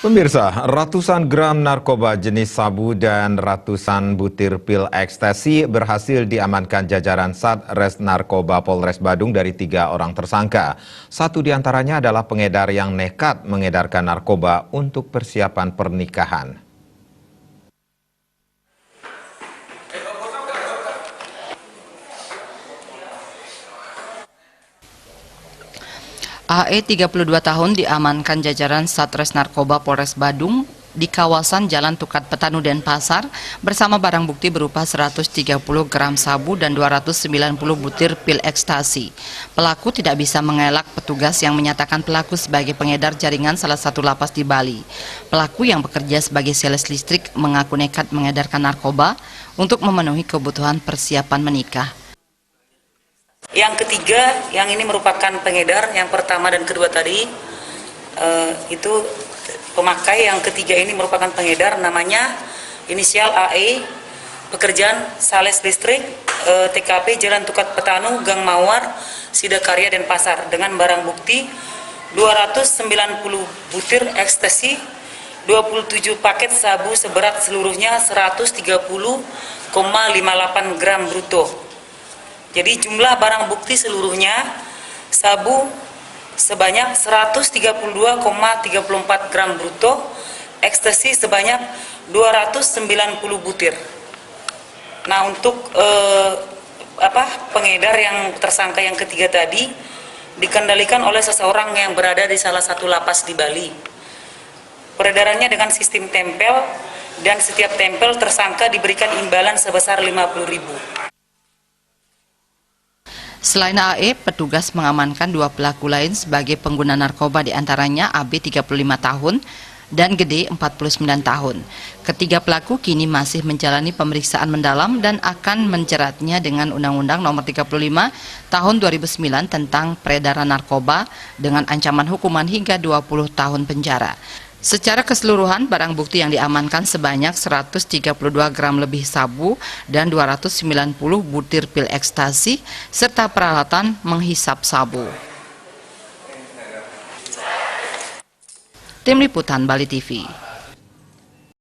Pemirsa, ratusan gram narkoba jenis sabu dan ratusan butir pil ekstasi berhasil diamankan jajaran Satres Narkoba Polres Badung dari 3 orang tersangka. Satu diantaranya adalah pengedar yang nekat mengedarkan narkoba untuk persiapan pernikahan. AE 32 tahun diamankan jajaran Satres Narkoba Polres Badung di kawasan Jalan Tukat Petanu Denpasar bersama barang bukti berupa 130 gram sabu dan 290 butir pil ekstasi. Pelaku tidak bisa mengelak petugas yang menyatakan pelaku sebagai pengedar jaringan salah satu lapas di Bali. Pelaku yang bekerja sebagai sales listrik mengaku nekat mengedarkan narkoba untuk memenuhi kebutuhan persiapan menikah. Yang ketiga, yang ini merupakan pengedar, yang pertama dan kedua tadi itu pemakai, yang ketiga ini merupakan pengedar, namanya inisial AE, pekerjaan sales listrik, TKP Jalan Tukat Petanu, Gang Mawar, Sidakarya, Denpasar, dengan barang bukti 290 butir ekstasi, 27 paket sabu seberat seluruhnya 130,58 gram bruto. Jadi jumlah barang bukti seluruhnya sabu sebanyak 132,34 gram bruto, ekstasi sebanyak 290 butir. Nah, untuk pengedar yang tersangka yang ketiga tadi dikendalikan oleh seseorang yang berada di salah satu lapas di Bali. Peredarannya dengan sistem tempel, dan setiap tempel tersangka diberikan imbalan sebesar 50.000. Selain AE, petugas mengamankan 2 pelaku lain sebagai pengguna narkoba, diantaranya AB 35 tahun dan Gede 49 tahun. Ketiga pelaku kini masih menjalani pemeriksaan mendalam dan akan menjeratnya dengan Undang-Undang Nomor 35 Tahun 2009 tentang peredaran narkoba dengan ancaman hukuman hingga 20 tahun penjara. Secara keseluruhan, barang bukti yang diamankan sebanyak 132 gram lebih sabu dan 290 butir pil ekstasi serta peralatan menghisap sabu. Tim Liputan Bali TV.